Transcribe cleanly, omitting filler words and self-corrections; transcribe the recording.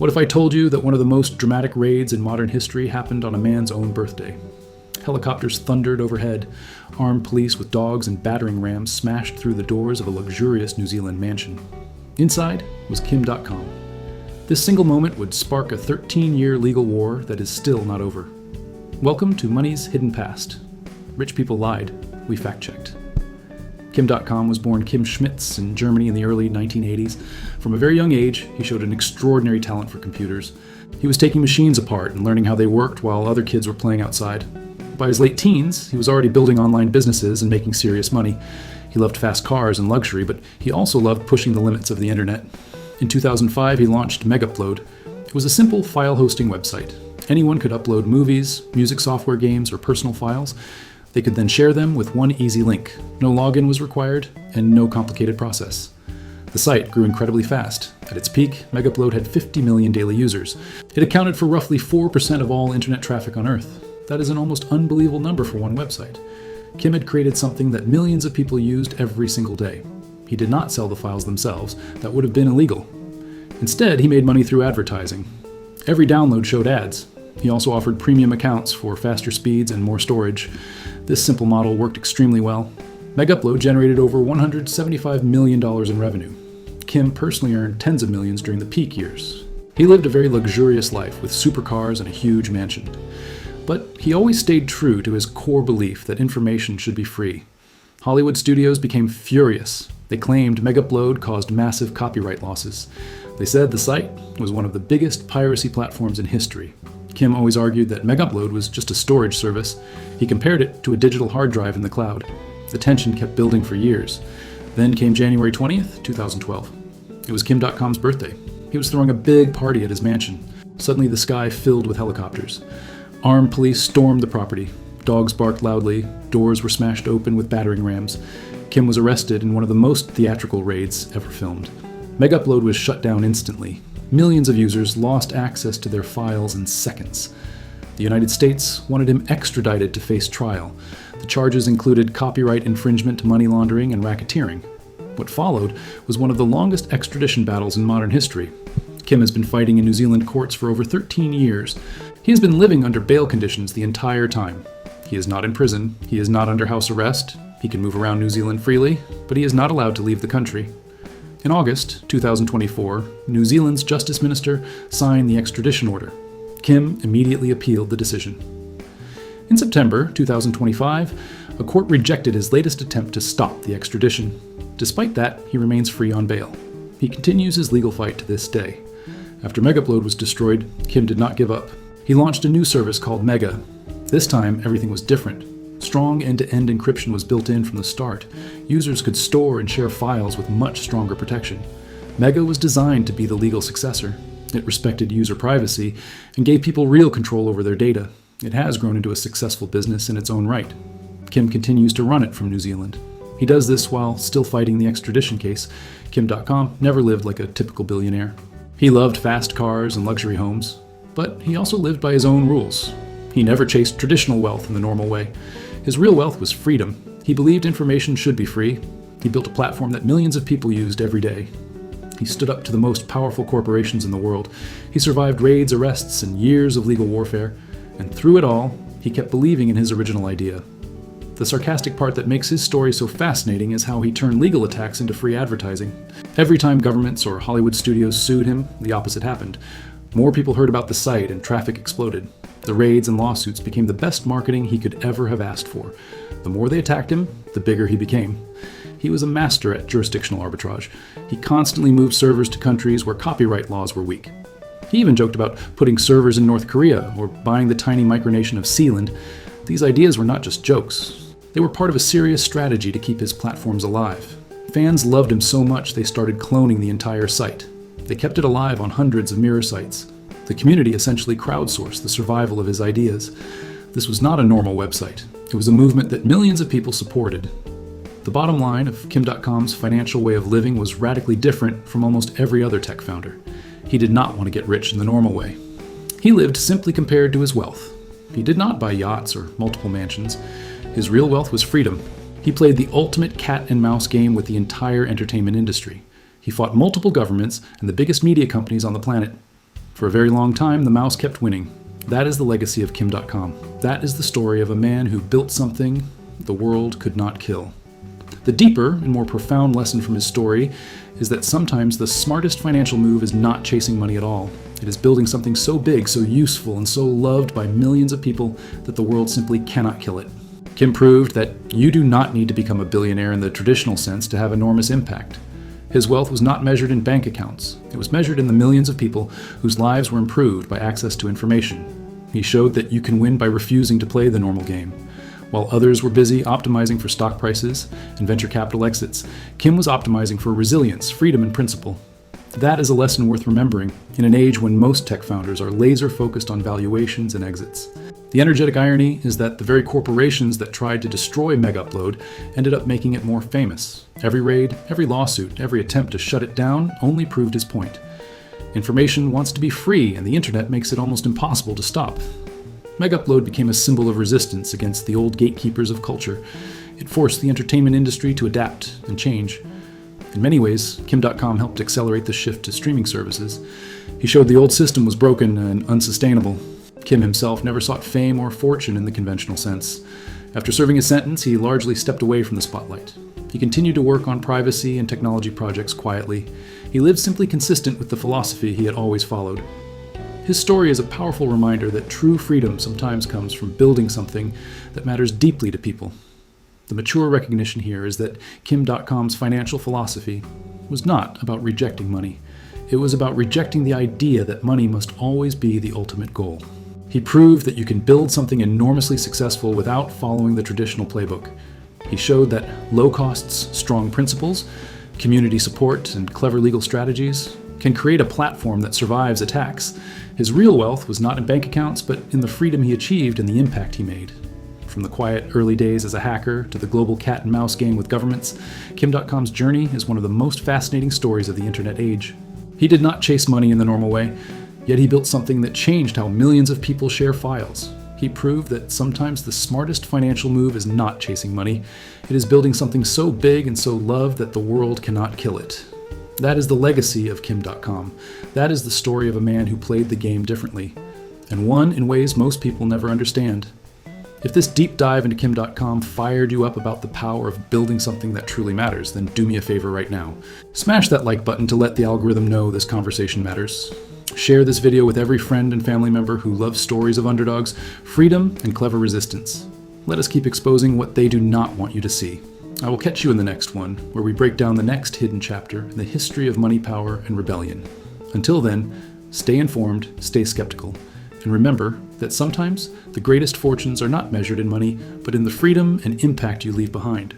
What if I told you that one of the most dramatic raids in modern history happened on a man's own birthday? Helicopters thundered overhead. Armed police with dogs and battering rams smashed through the doors of a luxurious New Zealand mansion. Inside was Dotcom. This single moment would spark a 13-year legal war that is still not over. Welcome to Money's Hidden Past. Rich people lied. We fact-checked. Dotcom was born Kim Schmitz in Germany in the early 1980s. From a very young age, he showed an extraordinary talent for computers. He was taking machines apart and learning how they worked while other kids were playing outside. By his late teens, he was already building online businesses and making serious money. He loved fast cars and luxury, but he also loved pushing the limits of the internet. In 2005, he launched Megaupload. It was a simple file hosting website. Anyone could upload movies, music software games, or personal files. They could then share them with one easy link. No login was required, and no complicated process. The site grew incredibly fast. At its peak, Megaupload had 50 million daily users. It accounted for roughly 4% of all internet traffic on Earth. That is an almost unbelievable number for one website. Kim had created something that millions of people used every single day. He did not sell the files themselves. That would have been illegal. Instead, he made money through advertising. Every download showed ads. He also offered premium accounts for faster speeds and more storage. This simple model worked extremely well. Megaupload generated over $175 million in revenue. Kim personally earned tens of millions during the peak years. He lived a very luxurious life with supercars and a huge mansion. But he always stayed true to his core belief that information should be free. Hollywood studios became furious. They claimed Megaupload caused massive copyright losses. They said the site was one of the biggest piracy platforms in history. Kim always argued that Megaupload was just a storage service. He compared it to a digital hard drive in the cloud. The tension kept building for years. Then came January 20th, 2012. It was Dotcom's birthday. He was throwing a big party at his mansion. Suddenly the sky filled with helicopters. Armed police stormed the property. Dogs barked loudly. Doors were smashed open with battering rams. Kim was arrested in one of the most theatrical raids ever filmed. Megaupload was shut down instantly. Millions of users lost access to their files in seconds. The United States wanted him extradited to face trial. The charges included copyright infringement, money laundering, and racketeering. What followed was one of the longest extradition battles in modern history. Kim has been fighting in New Zealand courts for over 13 years. He has been living under bail conditions the entire time. He is not in prison. He is not under house arrest. He can move around New Zealand freely, but he is not allowed to leave the country. In August 2024, New Zealand's Justice Minister signed the extradition order. Kim immediately appealed the decision. In September 2025, a court rejected his latest attempt to stop the extradition. Despite that, he remains free on bail. He continues his legal fight to this day. After Megaupload was destroyed, Kim did not give up. He launched a new service called Mega. This time, everything was different. Strong end-to-end encryption was built in from the start. Users could store and share files with much stronger protection. Mega was designed to be the legal successor. It respected user privacy and gave people real control over their data. It has grown into a successful business in its own right. Kim continues to run it from New Zealand. He does this while still fighting the extradition case. Dotcom never lived like a typical billionaire. He loved fast cars and luxury homes, but he also lived by his own rules. He never chased traditional wealth in the normal way. His real wealth was freedom. He believed information should be free. He built a platform that millions of people used every day. He stood up to the most powerful corporations in the world. He survived raids, arrests, and years of legal warfare. And through it all, he kept believing in his original idea. The sarcastic part that makes his story so fascinating is how he turned legal attacks into free advertising. Every time governments or Hollywood studios sued him, the opposite happened. More people heard about the site and traffic exploded. The raids and lawsuits became the best marketing he could ever have asked for. The more they attacked him, the bigger he became. He was a master at jurisdictional arbitrage. He constantly moved servers to countries where copyright laws were weak. He even joked about putting servers in North Korea or buying the tiny micronation of Sealand. These ideas were not just jokes. They were part of a serious strategy to keep his platforms alive. Fans loved him so much they started cloning the entire site. They kept it alive on hundreds of mirror sites. The community essentially crowdsourced the survival of his ideas. This was not a normal website. It was a movement that millions of people supported. The bottom line of Dotcom's financial way of living was radically different from almost every other tech founder. He did not want to get rich in the normal way. He lived simply compared to his wealth. He did not buy yachts or multiple mansions. His real wealth was freedom. He played the ultimate cat and mouse game with the entire entertainment industry. He fought multiple governments and the biggest media companies on the planet. For a very long time, the mouse kept winning. That is the legacy of Kim.com. That is the story of a man who built something the world could not kill. The deeper and more profound lesson from his story is that sometimes the smartest financial move is not chasing money at all. It is building something so big, so useful, and so loved by millions of people that the world simply cannot kill it. Kim proved that you do not need to become a billionaire in the traditional sense to have enormous impact. His wealth was not measured in bank accounts. It was measured in the millions of people whose lives were improved by access to information. He showed that you can win by refusing to play the normal game. While others were busy optimizing for stock prices and venture capital exits, Kim was optimizing for resilience, freedom, and principle. That is a lesson worth remembering in an age when most tech founders are laser-focused on valuations and exits. The energetic irony is that the very corporations that tried to destroy Megaupload ended up making it more famous. Every raid, every lawsuit, every attempt to shut it down only proved his point. Information wants to be free, and the internet makes it almost impossible to stop. Megaupload became a symbol of resistance against the old gatekeepers of culture. It forced the entertainment industry to adapt and change. In many ways, Kim.com helped accelerate the shift to streaming services. He showed the old system was broken and unsustainable. Kim himself never sought fame or fortune in the conventional sense. After serving his sentence, he largely stepped away from the spotlight. He continued to work on privacy and technology projects quietly. He lived simply consistent with the philosophy he had always followed. His story is a powerful reminder that true freedom sometimes comes from building something that matters deeply to people. The mature recognition here is that Kim.com's financial philosophy was not about rejecting money. It was about rejecting the idea that money must always be the ultimate goal. He proved that you can build something enormously successful without following the traditional playbook. He showed that low costs, strong principles, community support, and clever legal strategies can create a platform that survives attacks. His real wealth was not in bank accounts, but in the freedom he achieved and the impact he made. From the quiet early days as a hacker to the global cat and mouse game with governments, Kim.com's journey is one of the most fascinating stories of the internet age. He did not chase money in the normal way, yet he built something that changed how millions of people share files. He proved that sometimes the smartest financial move is not chasing money. It is building something so big and so loved that the world cannot kill it. That is the legacy of Kim.com. That is the story of a man who played the game differently, and one in ways most people never understand. If this deep dive into Kim.com fired you up about the power of building something that truly matters, then do me a favor right now. Smash that like button to let the algorithm know this conversation matters. Share this video with every friend and family member who loves stories of underdogs, freedom, and clever resistance. Let us keep exposing what they do not want you to see. I will catch you in the next one, where we break down the next hidden chapter in the history of money, power, and rebellion. Until then, stay informed, stay skeptical, and remember that sometimes the greatest fortunes are not measured in money, but in the freedom and impact you leave behind.